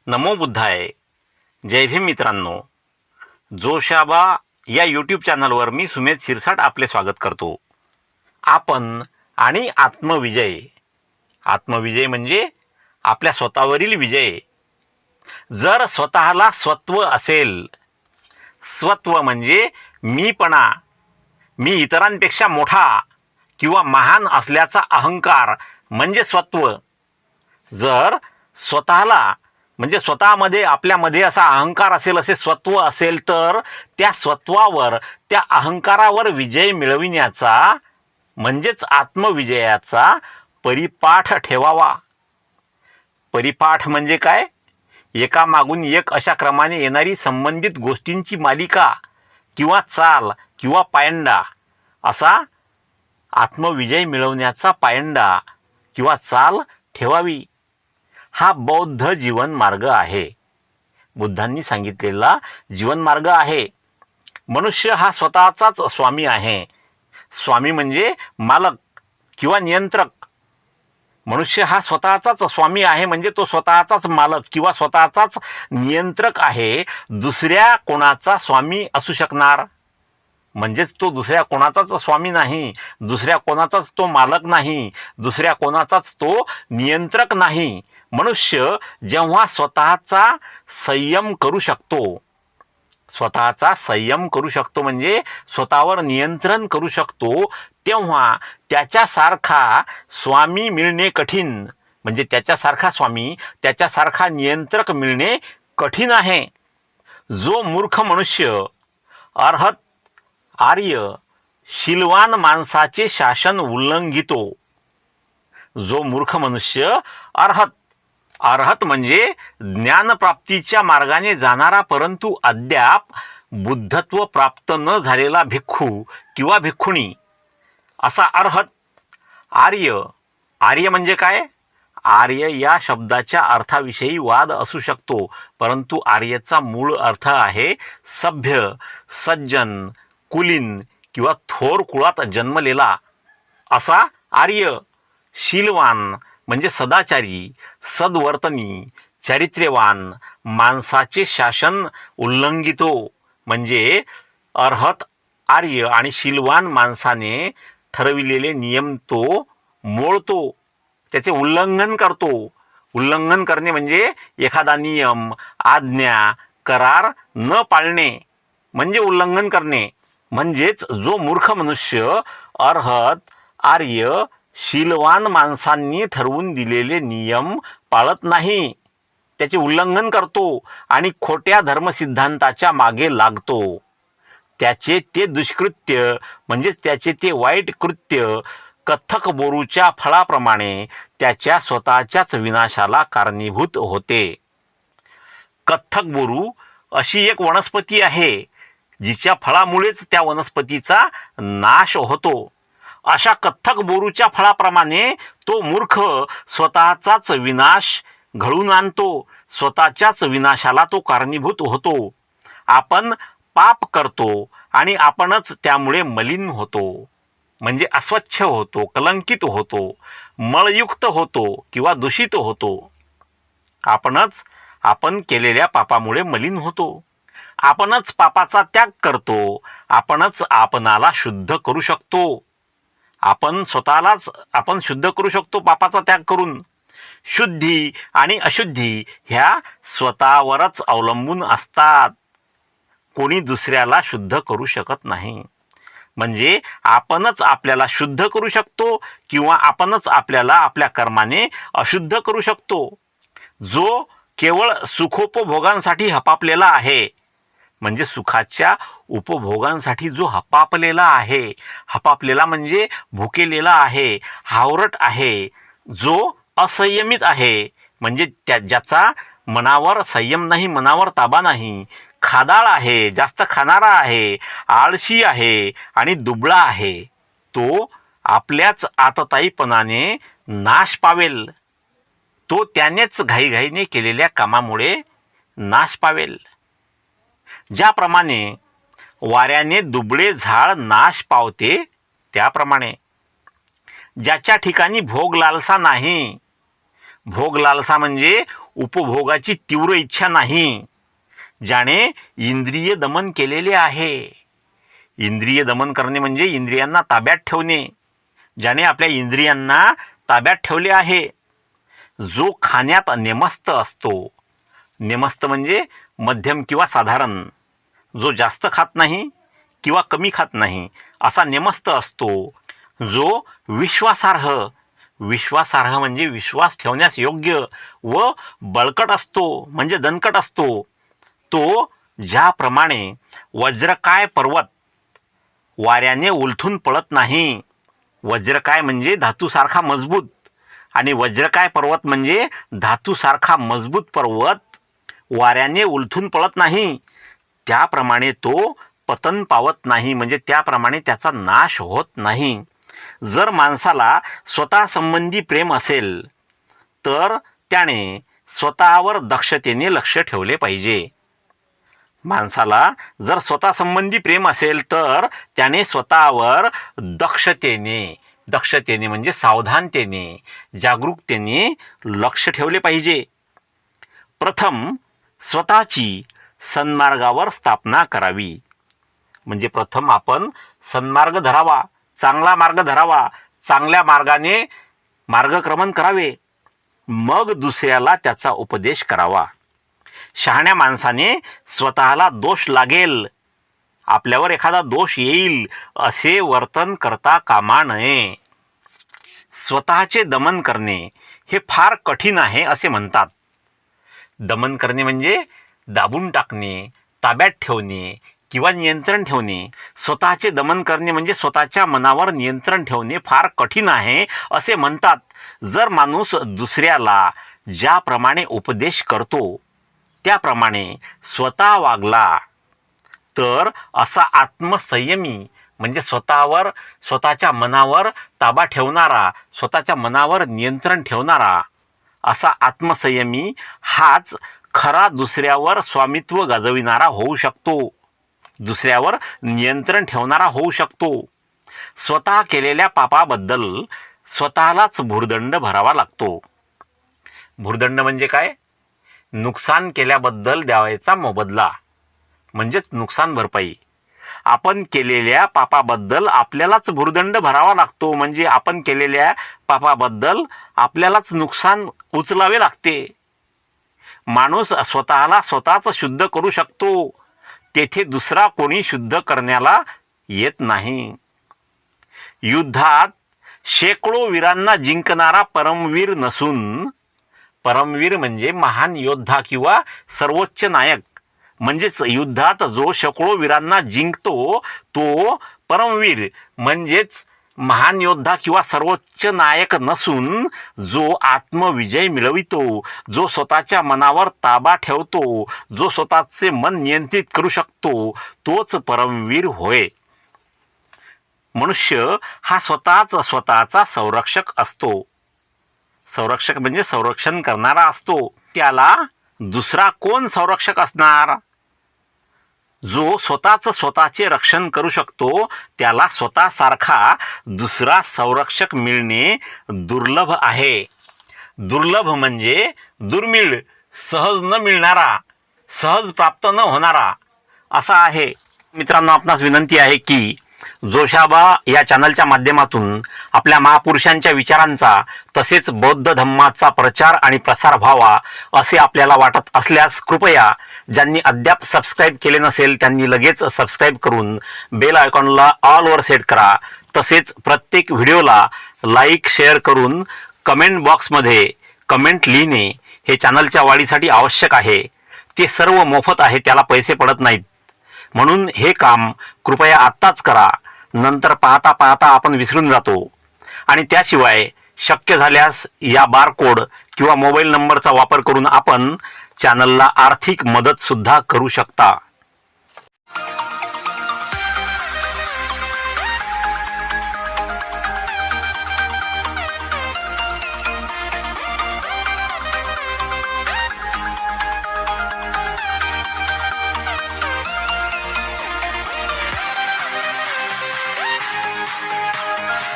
नमो बुद्धाय. जय भीम मित्रांनो. जोशाबा या यूट्यूब चॅनलवर मी सुमेध शिरसाट आपले स्वागत करतो. आपण आणि आत्मविजय. आत्मविजय म्हणजे आपल्या स्वतःवरील विजय. जर स्वतःला स्वत्व असेल, स्वत्व म्हणजे मीपणा, मी इतरांपेक्षा मोठा किंवा महान असल्याचा अहंकार म्हणजे स्वत्व. जर स्वतःला म्हणजे स्वतःमध्ये आपल्यामध्ये असा अहंकार असेल, असे स्वत्व असेल, तर त्या स्वत्वावर, त्या अहंकारावर विजय मिळविण्याचा म्हणजेच आत्मविजयाचा परिपाठ ठेवावा. परिपाठ म्हणजे काय? एकामागून एक अशा क्रमाने येणारी संबंधित गोष्टींची मालिका किंवा चाल किंवा पायंडा, असा आत्मविजय मिळवण्याचा पायंडा किंवा चाल ठेवावी. हा बौद्ध जीवनमार्ग आहे. बुद्धांनी सांगितलेला जीवनमार्ग आहे. मनुष्य हा स्वतःचाच स्वामी आहे. स्वामी म्हणजे मालक किंवा नियंत्रक. मनुष्य हा स्वतःचाच स्वामी आहे म्हणजे तो स्वतःचाच मालक किंवा स्वतःचाच नियंत्रक आहे. दुसऱ्या कोणाचा स्वामी असू शकणार? म्हणजेच तो दुसऱ्या कोणाचाच स्वामी नाही, दुसऱ्या कोणाचाच तो मालक नाही, दुसऱ्या कोणाचाच तो नियंत्रक नाही. मनुष्य जेव्हा स्वतःचा संयम करू शकतो, स्वतःचा संयम करू शकतो म्हणजे स्वतःवर नियंत्रण करू शकतो, तेव्हा त्याच्यासारखा स्वामी मिळणे कठीण. म्हणजे त्याच्यासारखा स्वामी, त्याच्यासारखा नियंत्रक मिळणे कठीण आहे. जो मूर्ख मनुष्य अर्हत आर्य शीलवान माणसाचे शासन उल्लंघितो, जो मूर्ख मनुष्य अर्हत, अर्हत म्हणजे ज्ञानप्राप्तीच्या मार्गाने जाणारा परंतु अद्याप बुद्धत्व प्राप्त न झालेला भिक्खू किंवा भिक्खुणी, असा अर्हत. आर्य, आर्य म्हणजे काय? आर्य या शब्दाच्या अर्थाविषयी वाद असू शकतो, परंतु आर्यचा मूळ अर्थ आहे सभ्य, सज्जन, कुलीन किंवा थोर कुळात जन्मलेला, असा आर्य. शीलवान म्हणजे सदाचारी, सद्वर्तनी, चारित्र्यवान माणसाचे शासन उल्लंघितो. म्हणजे अर्हत आर्य आणि शीलवान माणसाने ठरविलेले नियम तो मोडतो, त्याचे उल्लंघन करतो. उल्लंघन करणे म्हणजे एखादा नियम, आज्ञा, करार न पाळणे म्हणजे उल्लंघन करणे. म्हणजेच जो मूर्ख मनुष्य अर्हत आर्य शीलवान माणसांनी ठरवून दिलेले नियम पाळत नाही, त्याचे उल्लंघन करतो आणि खोट्या धर्मसिद्धांताच्या मागे लागतो, त्याचे ते दुष्कृत्य म्हणजेच त्याचे ते वाईट कृत्य कथ्थक बोरूच्या फळाप्रमाणे त्याच्या स्वतःच्याच विनाशाला कारणीभूत होते. कथ्थक बोरू अशी एक वनस्पती आहे जिच्या फळामुळेच त्या वनस्पतीचा नाश होतो. अशा कथ्थक बोरूच्या फळाप्रमाणे तो मूर्ख स्वतःचाच विनाश घडवून आणतो, स्वतःच्याच विनाशाला तो कारणीभूत होतो. आपण पाप करतो आणि आपणच त्यामुळे मलिन होतो, म्हणजे अस्वच्छ होतो, कलंकित होतो, मळयुक्त होतो किंवा दूषित होतो. आपण केलेल्या पापामुळे मलिन होतो. आपणच पापाचा त्याग करतो. आपणच आपणाला शुद्ध करू शकतो. आपण स्वतःलाच आपण शुद्ध करू शकतो पापाचा त्याग करून. शुद्धी आणि अशुद्धी ह्या स्वतःवरच अवलंबून असतात. कोणी दुसऱ्याला शुद्ध करू शकत नाही. म्हणजे आपणच आपल्याला शुद्ध करू शकतो किंवा आपणच आपल्याला आपल्या कर्माने अशुद्ध करू शकतो. जो केवळ सुखोपभोगांसाठी हपापलेला आहे, म्हणजे सुखाच्या उपभोगांसाठी जो हपापलेला आहे, हपापलेला म्हणजे भुकेलेला आहे, हावरट आहे, जो असंयमित आहे, म्हणजे ज्याचा मनावर संयम नाही, मनावर ताबा नाही, खादाळ आहे, जास्त खाणारा आहे, आळशी आहे आणि दुबळा आहे, तो आपल्याच आतताईपणाने नाश पावेल. तो त्यानेच घाईघाईने केलेल्या कामामुळे नाश पावेल. ज्याप्रमाणे वाऱ्याने दुबळे झाड नाश पावते, त्याप्रमाणे ज्याच्या ठिकाणी भोग लालसा नाही, भोग लालसा म्हणजे उपभोगाची तीव्र इच्छा नाही, ज्याने इंद्रिय दमन केलेले आहे. इंद्रिय दमन करणे म्हणजे इंद्रियांना ताब्यात ठेवणे. ज्याने आपल्या इंद्रियांना ताब्यात ठेवले आहे. जो खाण्यात नेमस्त असतो, नेमस्त म्हणजे मध्यम किंवा साधारण, जो जास्त खात नाही किंवा कमी खात नाही असा नेमस्त असतो. जो विश्वासार्ह, विश्वासार्ह म्हणजे विश्वास ठेवण्यास योग्य व बळकट असतो म्हणजे दणकट असतो. तो ज्याप्रमाणे वज्रकाय पर्वत वाऱ्याने उलथून पडत नाही. वज्रकाय म्हणजे धातूसारखा मजबूत आणि वज्रकाय पर्वत म्हणजे धातूसारखा मजबूत पर्वत वाऱ्याने उलथून पडत नाही, त्याप्रमाणे तो पतन पावत नाही, म्हणजे त्याप्रमाणे त्याचा नाश होत नाही. जर माणसाला स्वतः संबंधी प्रेम असेल तर त्याने स्वतःवर दक्षतेने लक्ष ठेवले पाहिजे. माणसाला जर स्वतः संबंधी प्रेम असेल तर त्याने स्वतःवर दक्षतेने म्हणजे सावधानतेने, जागरूकतेने लक्ष ठेवले पाहिजे. प्रथम स्वतःची सन्मार्गावर स्थापना करावी. म्हणजे प्रथम आपण सन्मार्ग धरावा, चांगला मार्ग धरावा, चांगल्या मार्गाने मार्गक्रमण करावे, मग दुसऱ्याला त्याचा उपदेश करावा. शहाण्या माणसाने स्वतःला दोष लागेल, आपल्यावर एखादा दोष येईल असे वर्तन करता कामा नये. स्वतःचे दमन करणे हे फार कठीण आहे असे म्हणतात. दमन करणे म्हणजे दाबून टाकणे, ताब्यात ठेवणे किंवा नियंत्रण ठेवणे. स्वतःचे दमन करणे म्हणजे स्वतःच्या मनावर नियंत्रण ठेवणे फार कठीण आहे असे म्हणतात. जर माणूस दुसऱ्याला ज्याप्रमाणे उपदेश करतो त्याप्रमाणे स्वतः वागला तर असा आत्मसंयमी म्हणजे स्वतःवर, स्वतःच्या मनावर ताबा ठेवणारा, स्वतःच्या मनावर नियंत्रण ठेवणारा असा आत्मसंयमी हाच खरा दुसऱ्यावर स्वामित्व गाजविणारा होऊ शकतो, दुसऱ्यावर नियंत्रण ठेवणारा होऊ शकतो. स्वतः केलेल्या पापाबद्दल स्वतःलाच भुर्दंड भरावा लागतो. भुर्दंड म्हणजे काय? नुकसान केल्याबद्दल द्यावायचा मोबदला म्हणजेच नुकसान भरपाई. आपण केलेल्या पापाबद्दल आपल्यालाच भुर्दंड भरावा लागतो, म्हणजे आपण केलेल्या पापाबद्दल आपल्यालाच नुकसान उचलावे लागते. माणूस स्वतःला स्वतःच शुद्ध करू शकतो, तेथे दुसरा कोणी शुद्ध करण्याला येत नाही. युद्धात शेकडो वीरांना जिंकणारा परमवीर नसून, परमवीर म्हणजे महान योद्धा किंवा सर्वोच्च नायक, म्हणजेच युद्धात जो शेकडो वीरांना जिंकतो तो परमवीर म्हणजेच महान योद्धा किंवा सर्वोच्च नायक नसून जो आत्मविजय मिळवितो, जो स्वतःच्या मनावर ताबा ठेवतो, जो स्वतःचे मन नियंत्रित करू शकतो, तोच परमवीर होय. मनुष्य हा स्वतःचा संरक्षक असतो. संरक्षक म्हणजे संरक्षण करणारा असतो. त्याला दुसरा कोण संरक्षक असणार? जो स्वतःचे रक्षण करू शकतो त्याला स्वतःसारखा दुसरा संरक्षक मिळणे दुर्लभ आहे. दुर्लभ म्हणजे दुर्मिळ, सहज न मिळणारा, सहज प्राप्त न होणारा असा आहे. मित्रांनो, आपणास विनंती आहे की जोशाबा या चॅनलच्या माध्यमातून आपल्या महापुरुषांच्या विचारांचा तसेच बौद्ध धम्माचा प्रचार आणि प्रसार व्हावा असे आपल्याला वाटत असल्यास कृपया ज्यांनी अद्याप सबस्क्राईब केले नसेल त्यांनी लगेच सबस्क्राईब करून बेल आयकॉनला ऑलवर सेट करा. तसेच प्रत्येक व्हिडिओला लाईक शेअर करून कमेंट बॉक्समध्ये कमेंट लिहिणे हे चॅनलच्या वाढीसाठी आवश्यक आहे. ते सर्व मोफत आहे, त्याला पैसे पडत नाहीत. म्हणून हे काम कृपया आत्ताच करा, नंतर पाहता पाहता आपण विसरून जातो. आणि त्याशिवाय शक्य झाल्यास या बारकोड किंवा मोबाईल नंबरचा वापर करून आपण चॅनलला आर्थिक मदत सुद्धा करू शकता.